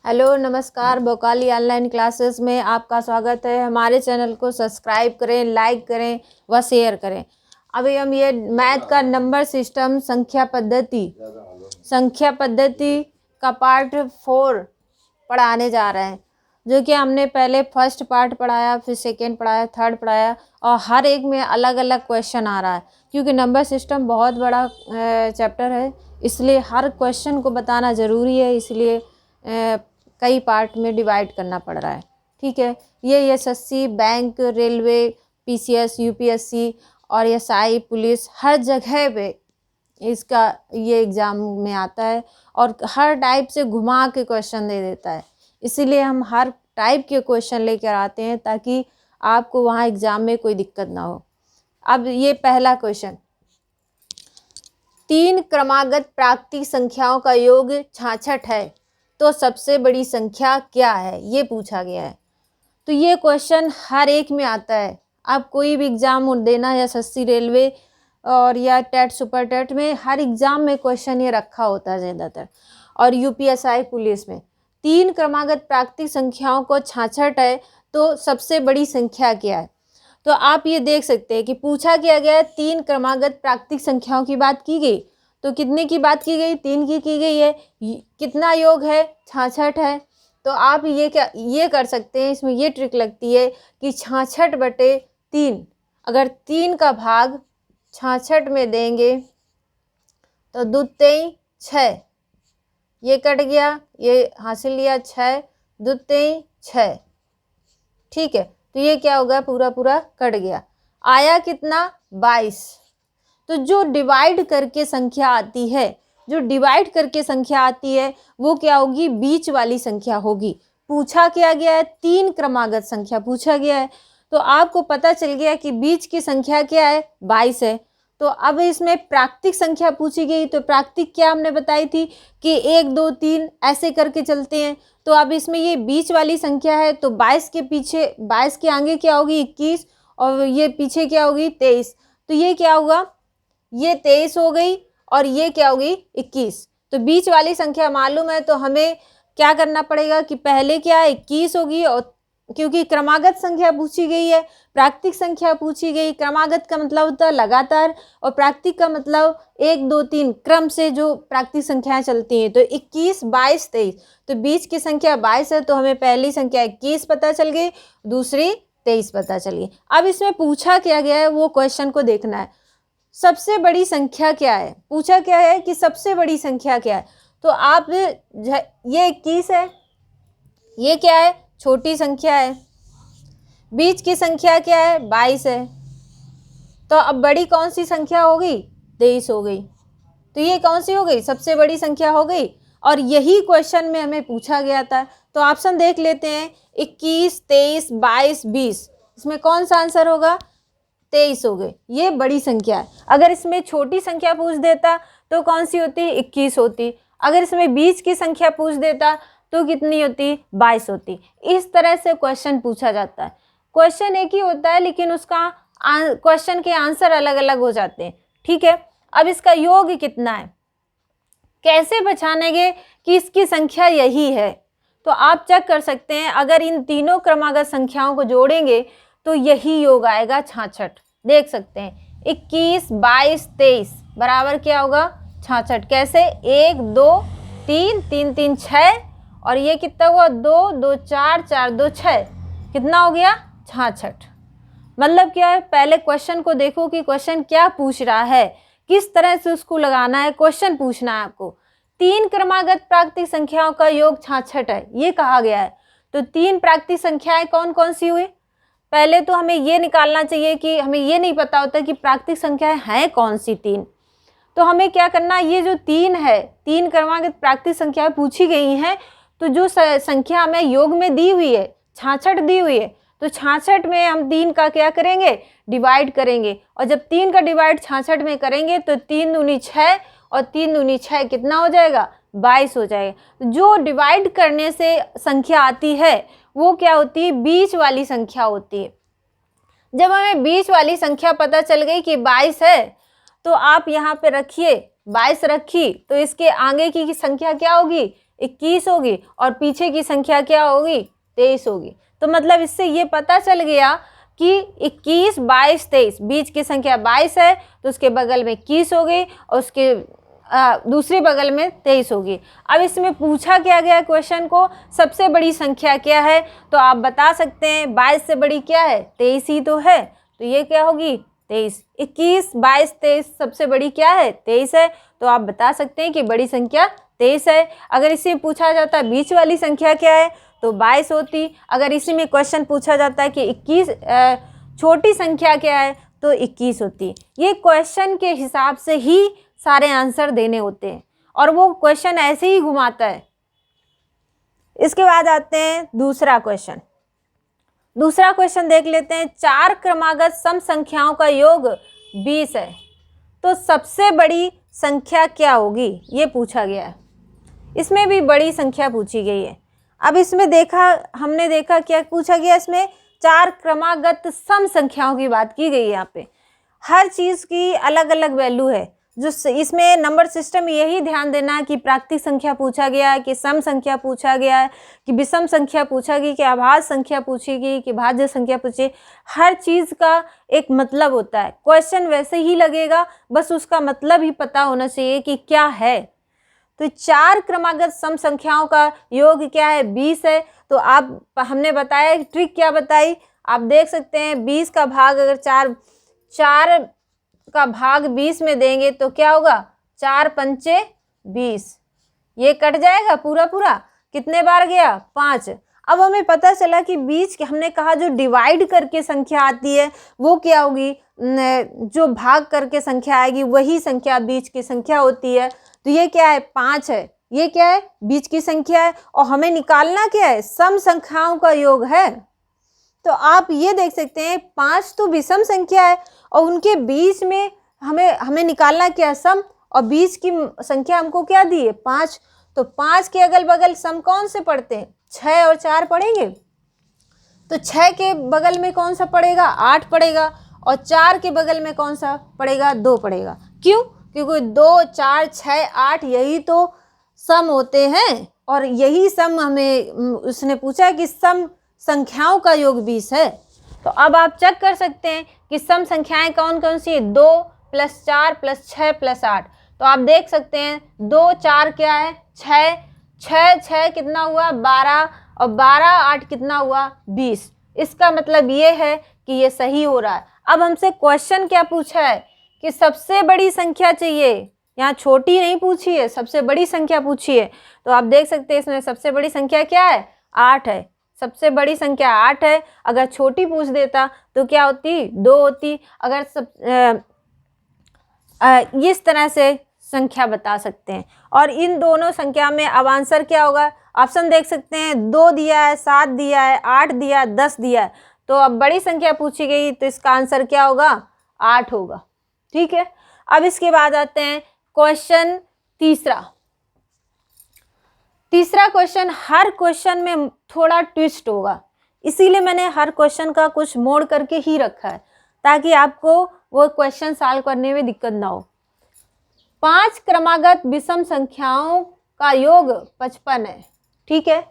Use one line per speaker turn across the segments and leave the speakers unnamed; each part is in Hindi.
हेलो नमस्कार, भोकाली ऑनलाइन क्लासेस में आपका स्वागत है। हमारे चैनल को सब्सक्राइब करें, लाइक करें व शेयर करें। अभी हम ये मैथ का नंबर सिस्टम संख्या पद्धति का पार्ट 4 पढ़ाने जा रहे हैं, जो कि हमने पहले फर्स्ट पार्ट पढ़ाया, फिर सेकेंड पढ़ाया, थर्ड पढ़ाया और हर एक में अलग अलग क्वेश्चन आ रहा है। क्योंकि नंबर सिस्टम बहुत बड़ा चैप्टर है, इसलिए हर क्वेश्चन को बताना ज़रूरी है, इसलिए कई पार्ट में डिवाइड करना पड़ रहा है। ठीक है, ये SSC, bank, railway, PCS, UPSC और एसआई, पुलिस, हर जगह पे इसका ये एग्ज़ाम में आता है और हर टाइप से घुमा के क्वेश्चन दे देता है। इसीलिए हम हर टाइप के क्वेश्चन लेकर आते हैं ताकि आपको वहाँ एग्ज़ाम में कोई दिक्कत ना हो। अब ये पहला क्वेश्चन, 3 क्रमागत प्राकृतिक संख्याओं का योग 66 है, तो सबसे बड़ी संख्या क्या है, ये पूछा गया है। तो ये क्वेश्चन हर एक में आता है। आप कोई भी एग्ज़ाम देना या एसएससी, रेलवे और या टेट, सुपर टेट में हर एग्ज़ाम में क्वेश्चन ये रखा होता है ज़्यादातर। और यूपीएसआई, पुलिस में 3 क्रमागत प्राकृतिक संख्याओं को 66 है, तो सबसे बड़ी संख्या क्या है। तो आप ये देख सकते हैं कि पूछा क्या गया है, 3 क्रमागत प्राकृतिक संख्याओं की बात की गई। तो कितने की बात की गई, 3 की गई है। कितना योग है, 66 है। तो आप ये कर सकते हैं, इसमें ये ट्रिक लगती है कि 66/3, अगर 3 का भाग 66 में देंगे तो 2 3 6, ये कट गया, ये हासिल लिया 6, 2 3 6। ठीक है, तो ये क्या होगा, पूरा पूरा कट गया, आया कितना, 22। तो जो डिवाइड करके संख्या आती है, वो क्या होगी, बीच वाली संख्या होगी। पूछा क्या गया है, 3 क्रमागत संख्या पूछा गया है, तो आपको पता चल गया कि बीच की संख्या क्या है, 22 है। तो अब इसमें प्राकृतिक संख्या पूछी गई, तो प्राकृतिक क्या हमने बताई थी कि 1 2 3 ऐसे करके चलते हैं। तो अब इसमें ये बीच वाली संख्या है, तो 22 के आगे क्या होगी, 21, और ये पीछे क्या होगी, 23। तो ये क्या होगा, ये 23 हो गई और ये क्या होगी, 21। तो बीच वाली संख्या मालूम है, तो हमें क्या करना पड़ेगा कि पहले क्या है, 21 होगी, और क्योंकि क्रमागत संख्या पूछी गई है, प्राकृतिक संख्या पूछी गई। क्रमागत का मतलब होता है लगातार, और प्राकृतिक का मतलब 1 2 3 क्रम से जो प्राकृतिक संख्याएं चलती हैं। तो 21 22 23, तो बीच की संख्या 22 है, तो हमें पहली संख्या 21 पता चल गई, दूसरी 23 पता चल गई। अब इसमें पूछा क्या गया है, वो क्वेश्चन को देखना है। सबसे बड़ी संख्या क्या है, पूछा क्या है कि सबसे बड़ी संख्या क्या है। तो आप ये 21 है, ये क्या है, छोटी संख्या है। बीच की संख्या क्या है, 22 है। तो अब बड़ी कौन सी संख्या हो गई, 23 हो गई। तो ये कौन सी हो गई, सबसे बड़ी संख्या हो गई। और यही क्वेश्चन में हमें पूछा गया था। तो ऑप्शन देख लेते हैं, 21 23 22 20, इसमें कौन सा आंसर होगा, 23 हो गए। ये बड़ी संख्या है। अगर इसमें छोटी संख्या पूछ देता तो कौन सी होती, 21 होती। अगर इसमें बीच की संख्या पूछ देता तो कितनी होती, 22 होती। इस तरह से क्वेश्चन पूछा जाता है। क्वेश्चन एक ही होता है, लेकिन उसका क्वेश्चन के आंसर अलग अलग हो जाते हैं। ठीक है, अब इसका योग कितना है, कैसे पहचानेंगे कि इसकी संख्या यही है। तो आप चेक कर सकते हैं, अगर इन तीनों क्रमागत संख्याओं को जोड़ेंगे तो यही योग आएगा, 66। देख सकते हैं, 21 22 23 बराबर क्या होगा, 66। कैसे, 1 2 3 3 3 6, और ये कितना हुआ, 2 2 4 4 2 6, कितना हो गया, 66। मतलब क्या है, पहले क्वेश्चन को देखो कि क्वेश्चन क्या पूछ रहा है, किस तरह से उसको लगाना है। क्वेश्चन पूछना है आपको, 3 क्रमागत प्राकृतिक संख्याओं का योग 66 है, ये कहा गया है। तो 3 प्राकृतिक संख्याएं कौन कौन सी हुई, पहले तो हमें ये निकालना चाहिए कि हमें ये नहीं पता होता कि प्राकृतिक संख्याएं हैं कौन सी 3। तो हमें क्या करना, ये जो 3 है, 3 क्रमागत प्राकृतिक संख्याएं पूछी गई हैं, तो जो संख्या हमें योग में दी हुई है, 66 दी हुई है, तो 66 में हम 3 का क्या करेंगे, डिवाइड करेंगे। और जब 3 का डिवाइड 66 में करेंगे तो 3 दूनी 6 और 3 दूनी 6 कितना हो जाएगा, 22 हो जाएगा। जो डिवाइड करने से संख्या आती है वो क्या होती है, बीच वाली संख्या होती है। जब हमें बीच वाली संख्या पता चल गई कि 22 है, तो आप यहाँ पे रखिए 22 रखी तो इसके आगे की संख्या क्या होगी? 21 होगी, और पीछे की संख्या क्या होगी? 23 होगी। तो मतलब इससे ये पता चल गया कि 21, 22, 23, बीच की संख्या 22 है तो उसके बगल में 21 हो गई और उसके दूसरे बगल में 23 होगी। अब इसमें पूछा क्या गया क्वेश्चन को, सबसे बड़ी संख्या क्या है? तो आप बता सकते हैं 22 से बड़ी क्या है? 23 ही तो है, तो ये क्या होगी? 23। 21, 22, 23 सबसे बड़ी क्या है? 23 है, तो आप बता सकते हैं कि बड़ी संख्या 23 है। अगर इसी में पूछा जाता बीच वाली संख्या क्या है तो 22 होती। अगर इसी में क्वेश्चन पूछा जाता है कि 21 छोटी संख्या क्या है तो 21 होती। ये क्वेश्चन के हिसाब से ही सारे आंसर देने होते हैं और वो क्वेश्चन ऐसे ही घुमाता है। इसके बाद आते हैं दूसरा क्वेश्चन। दूसरा क्वेश्चन देख लेते हैं। 4 क्रमागत सम संख्याओं का योग 20 है, तो सबसे बड़ी संख्या क्या होगी? ये पूछा गया है। इसमें भी बड़ी संख्या पूछी गई है। अब इसमें हमने देखा क्या पूछा गया, इसमें 4 क्रमागत सम संख्याओं की बात की गई है। यहाँ पे हर चीज़ की अलग अलग वैल्यू है। जो इसमें नंबर सिस्टम यही ध्यान देना है कि प्राकृतिक संख्या पूछा गया है, कि सम संख्या पूछा गया है, कि विषम संख्या पूछा गई, कि अभाज्य संख्या पूछी गई, कि भाज्य संख्या पूछी। हर चीज़ का एक मतलब होता है। क्वेश्चन वैसे ही लगेगा, बस उसका मतलब ही पता होना चाहिए कि क्या है। तो 4 क्रमागत सम संख्याओं का योग क्या है? 20 है। तो हमने बताया ट्रिक क्या बताई, आप देख सकते हैं 20 का भाग अगर 4 का भाग 20 में देंगे तो क्या होगा? 4 पंचे 20, ये कट जाएगा पूरा पूरा। कितने बार गया? 5। अब हमें पता चला कि बीच के हमने कहा जो डिवाइड करके संख्या आती है वो क्या होगी? जो भाग करके संख्या आएगी वही संख्या बीच की संख्या होती है। तो ये क्या है? 5 है। ये क्या है? बीच की संख्या है। और हमें निकालना क्या है? सम संख्याओं का योग है। तो आप ये देख सकते हैं 5 तो विषम संख्या है और उनके बीच में हमें निकालना क्या है? सम। और बीच की संख्या हमको क्या दी है? 5। तो 5 के अगल बगल सम कौन से पड़ते हैं? 6 और 4 पड़ेंगे। तो 6 के बगल में कौन सा पड़ेगा? 8 पड़ेगा। और 4 के बगल में कौन सा पड़ेगा? 2 पड़ेगा। क्यों? क्योंकि 2, 4, 6, 8 यही तो सम होते हैं और यही सम हमें उसने पूछा है कि सम संख्याओं का योग 20 है। तो अब आप चेक कर सकते हैं कि सम संख्याएं कौन कौन सी है? 2 + 4 + 6 + 8। तो आप देख सकते हैं 2, 4 क्या है? 6, 6 कितना हुआ? 12, और 12, 8 कितना हुआ? 20। इसका मतलब ये है कि ये सही हो रहा है। अब हमसे क्वेश्चन क्या पूछा है कि सबसे बड़ी संख्या चाहिए। यहाँ छोटी नहीं पूछी है, सबसे बड़ी संख्या पूछी है। तो आप देख सकते हैं इसमें सबसे बड़ी संख्या क्या है? 8 है। सबसे बड़ी संख्या 8 है। अगर छोटी पूछ देता तो क्या होती? 2 होती। अगर इस तरह से संख्या बता सकते हैं। और इन दोनों संख्या में अब आंसर क्या होगा? ऑप्शन देख सकते हैं, 2 दिया है, 7 दिया है, 8 दिया है, 10 दिया है। तो अब बड़ी संख्या पूछी गई तो इसका आंसर क्या होगा? 8 होगा। ठीक है। अब इसके बाद आते हैं क्वेश्चन तीसरा क्वेश्चन। हर क्वेश्चन में थोड़ा ट्विस्ट होगा, इसीलिए मैंने हर क्वेश्चन का कुछ मोड़ करके ही रखा है ताकि आपको वो क्वेश्चन सॉल्व करने में दिक्कत ना हो। 5 क्रमागत विषम संख्याओं का योग 55 है। ठीक है।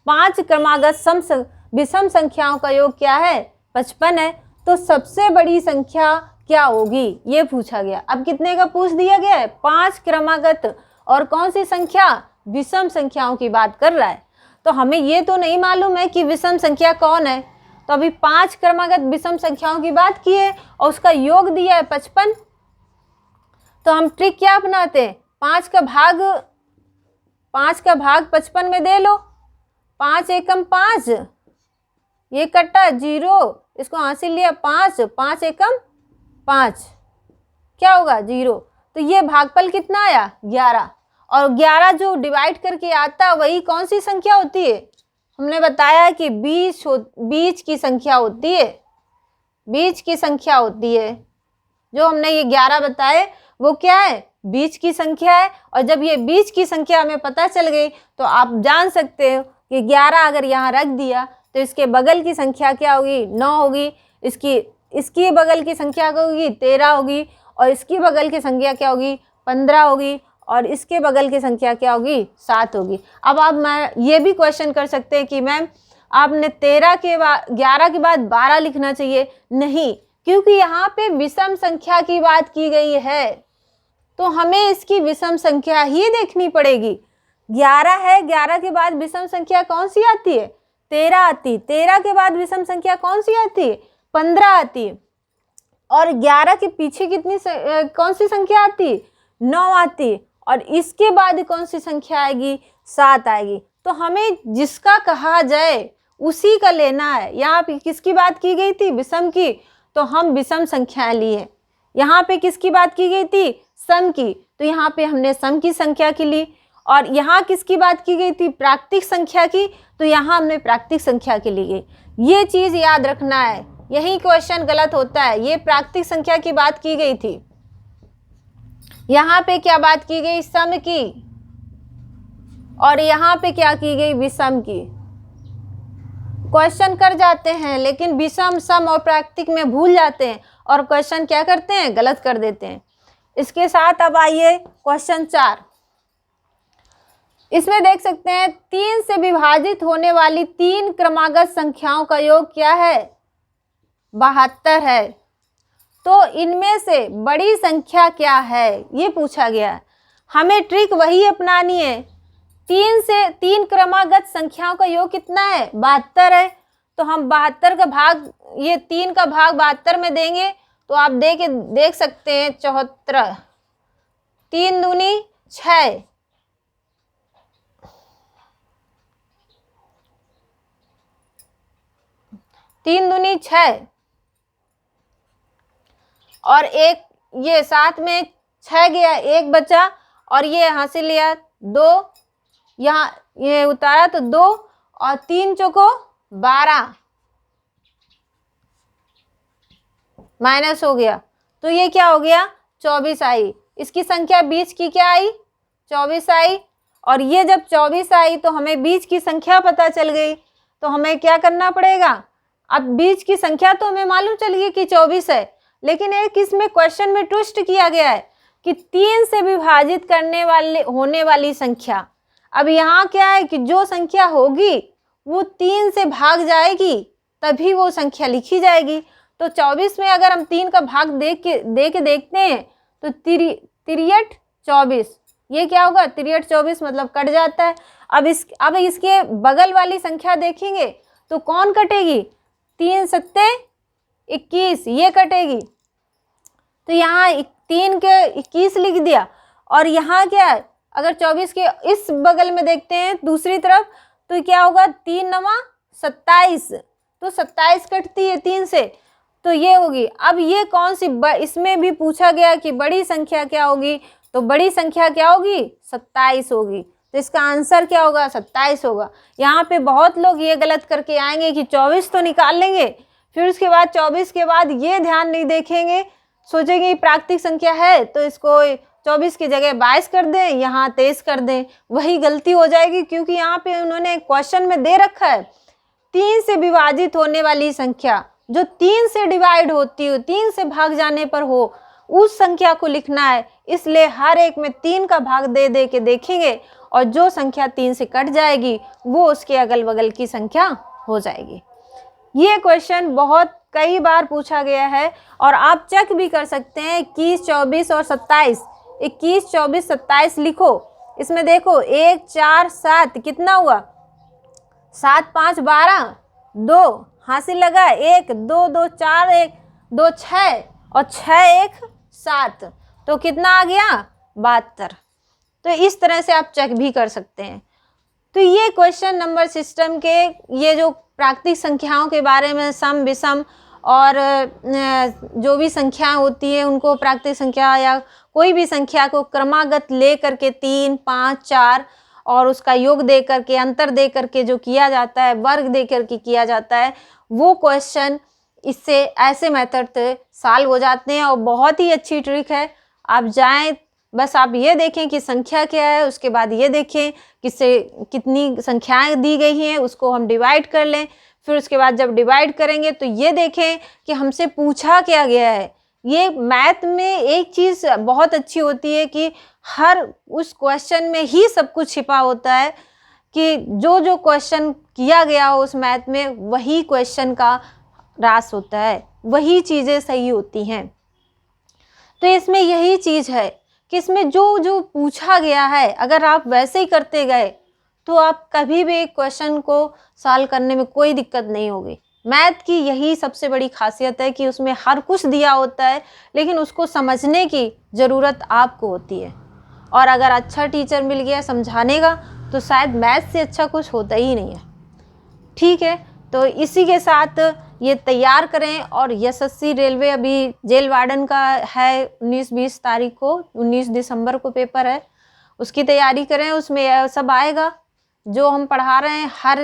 5 क्रमागत विषम संख्याओं का योग क्या है? 55 है। तो सबसे बड़ी संख्या क्या होगी? ये पूछा गया। अब कितने का पूछ दिया गया है? 5 क्रमागत और कौन सी संख्या? विषम संख्याओं की बात कर रहा है। तो हमें ये तो नहीं मालूम है कि विषम संख्या कौन है। तो अभी 5 क्रमागत विषम संख्याओं की बात की है और उसका योग दिया है 55। तो हम ट्रिक क्या अपनाते हैं? 5 का भाग 55 में दे लो। 5 एकम 5, ये कटा 0, इसको हासिल लिया 5, 5 एकम 5, क्या होगा? 0। तो ये भागफल कितना आया? 11। और 11 जो डिवाइड करके आता वही कौन सी संख्या होती है? हमने बताया कि बीच की संख्या होती है। बीच की संख्या होती है। जो हमने ये 11 बताए वो क्या है? बीच की संख्या है। और जब ये बीच की संख्या हमें पता चल गई तो आप जान सकते हो कि 11 अगर यहाँ रख दिया तो इसके बगल की संख्या क्या होगी? 9 होगी। इसकी बगल की संख्या क्या होगी? 13 होगी। और इसकी बगल की संख्या क्या होगी? 15 होगी, और इसके बगल की संख्या क्या होगी? 7 होगी। अब आप मैं ये भी क्वेश्चन कर सकते हैं कि मैम आपने 13 के बाद 11 के बाद 12 लिखना चाहिए। नहीं, क्योंकि यहाँ पे विषम संख्या की बात की गई है, तो हमें इसकी विषम संख्या ही देखनी पड़ेगी। 11 है, 11 के बाद विषम संख्या कौन सी आती है? 13 आती है। 13 के बाद विषम संख्या कौन सी आती है? 15 आती है। और 11 के पीछे कितनी कौन सी संख्या आती है? 9 आती है। और इसके बाद कौन सी संख्या आएगी? 7 आएगी। तो हमें जिसका कहा जाए उसी का लेना है। यहाँ पे किसकी बात की गई थी? विषम की, तो हम विषम संख्याएं लिए। यहाँ पे किसकी बात की गई थी? सम की, तो यहाँ पे हमने सम की संख्या की ली। और यहाँ किसकी बात की गई थी? प्राकृतिक संख्या की, तो यहाँ हमने प्राकृतिक संख्या की ली गई। ये चीज याद रखना है, यही क्वेश्चन गलत होता है। ये प्राकृतिक संख्या की बात की गई थी, यहाँ पे क्या बात की गई? सम की। और यहाँ पे क्या की गई? विषम की। क्वेश्चन कर जाते हैं, लेकिन विषम, सम और प्राकृतिक में भूल जाते हैं और क्वेश्चन क्या करते हैं? गलत कर देते हैं। इसके साथ अब आइए क्वेश्चन 4। इसमें देख सकते हैं 3 से विभाजित होने वाली 3 क्रमागत संख्याओं का योग क्या है? 72 है। तो इनमें से बड़ी संख्या क्या है? ये पूछा गया है। हमें ट्रिक वही अपनानी है। 3 क्रमागत संख्याओं का योग कितना है? 72 है। तो हम 72 का भाग, ये 3 का भाग 72 में देंगे, तो आप देख सकते हैं 74। 3 दूनी 6, 3 दूनी 6, और एक ये साथ में 6 गया, 1 बचा, और ये यहाँ से लिया 2, यहाँ ये उतारा तो 2, और 3 चौको 12 माइनस हो गया, तो ये क्या हो गया? 24 आई। इसकी संख्या बीच की क्या आई? 24 आई। और ये जब 24 आई तो हमें बीच की संख्या पता चल गई, तो हमें क्या करना पड़ेगा? अब बीच की संख्या तो हमें मालूम चल गई कि 24 है, लेकिन एक इसमें क्वेश्चन में ट्विस्ट किया गया है कि 3 से विभाजित करने वाले होने वाली संख्या। अब यहाँ क्या है कि जो संख्या होगी वो 3 से भाग जाएगी, तभी वो संख्या लिखी जाएगी। तो 24 में अगर हम 3 का भाग दे के देखते हैं तो 63 24, ये क्या होगा? 63 24 मतलब कट जाता है। अब इसके बगल वाली संख्या देखेंगे तो कौन कटेगी? 3 सत्ते 21, ये कटेगी। तो यहाँ 3 के 21 लिख दिया। और यहाँ क्या है? अगर 24 के इस बगल में देखते हैं दूसरी तरफ, तो क्या होगा? 3 नवा 27, तो 27 कटती है 3 से, तो ये होगी। अब ये कौन सी इसमें भी पूछा गया कि बड़ी संख्या क्या होगी, तो बड़ी संख्या क्या होगी? 27 होगी। तो इसका आंसर क्या होगा? 27 होगा। यहाँ पे बहुत लोग ये गलत करके आएंगे कि 24 तो निकाल लेंगे, फिर उसके बाद 24 के बाद ये ध्यान नहीं देखेंगे, सोचेंगे प्राकृतिक संख्या है तो इसको 24 की जगह 22 कर दें, यहाँ 23 कर दें। वही गलती हो जाएगी, क्योंकि यहाँ पे उन्होंने क्वेश्चन में दे रखा है 3 से विभाजित होने वाली संख्या, जो 3 से डिवाइड होती हो, 3 से भाग जाने पर हो, उस संख्या को लिखना है। इसलिए हर एक में 3 का भाग दे के देखेंगे, और जो संख्या 3 से कट जाएगी वो उसके अगल बगल की संख्या हो जाएगी। ये क्वेश्चन बहुत कई बार पूछा गया है, और आप चेक भी कर सकते हैं। 21 24 और 27, 21 24 27 लिखो। इसमें देखो 1 4 7 कितना हुआ? 7 5 12, 2 हासिल लगा, 1 2 2 4 1 2 6, और 6 1 7, तो कितना आ गया? 72। तो इस तरह से आप चेक भी कर सकते हैं। तो ये क्वेश्चन नंबर सिस्टम के ये जो प्राकृतिक संख्याओं के बारे में, सम विषम और जो भी संख्याएं होती है उनको प्राकृतिक संख्या या कोई भी संख्या को क्रमागत ले करके 3 5 4 और उसका योग दे करके, अंतर दे करके जो किया जाता है, वर्ग दे करके किया जाता है, वो क्वेश्चन इससे ऐसे मेथड से सॉल्व हो जाते हैं। और बहुत ही अच्छी ट्रिक है। आप जाएं, बस आप ये देखें कि संख्या क्या है, उसके बाद ये देखें किससे कितनी संख्याएं दी गई हैं, उसको हम डिवाइड कर लें। फिर उसके बाद जब डिवाइड करेंगे तो ये देखें कि हमसे पूछा क्या गया है, ये मैथ में एक चीज़ बहुत अच्छी होती है कि हर उस क्वेश्चन में ही सब कुछ छिपा होता है, कि जो जो क्वेश्चन किया गया हो उस मैथ में वही क्वेश्चन का रास होता है, वही चीज़ें सही होती हैं। तो इसमें यही चीज़ है कि इसमें जो जो पूछा गया है अगर आप वैसे ही करते गए तो आप कभी भी एक क्वेश्चन को सॉल्व करने में कोई दिक्कत नहीं होगी। मैथ की यही सबसे बड़ी खासियत है कि उसमें हर कुछ दिया होता है, लेकिन उसको समझने की ज़रूरत आपको होती है। और अगर अच्छा टीचर मिल गया समझाने का तो शायद मैथ से अच्छा कुछ होता ही नहीं है। ठीक है, तो इसी के साथ ये तैयार करें। और एसएससी रेलवे अभी जेल वार्डन का है 19-20 तारीख को, 19 दिसंबर को पेपर है, उसकी तैयारी करें। उसमें सब आएगा जो हम पढ़ा रहे हैं, हर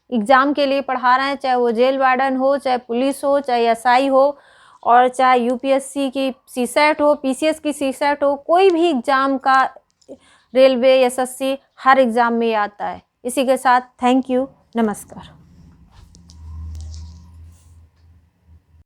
एग्ज़ाम के लिए पढ़ा रहे हैं, चाहे वो जेल वार्डन हो, चाहे पुलिस हो, चाहे एसआई हो, और चाहे यूपीएससी की सीसेट हो, पीसीएस की सीसेट हो, कोई भी एग्ज़ाम का रेलवे एसएससी हर एग्ज़ाम में आता है। इसी के साथ थैंक यू, नमस्कार।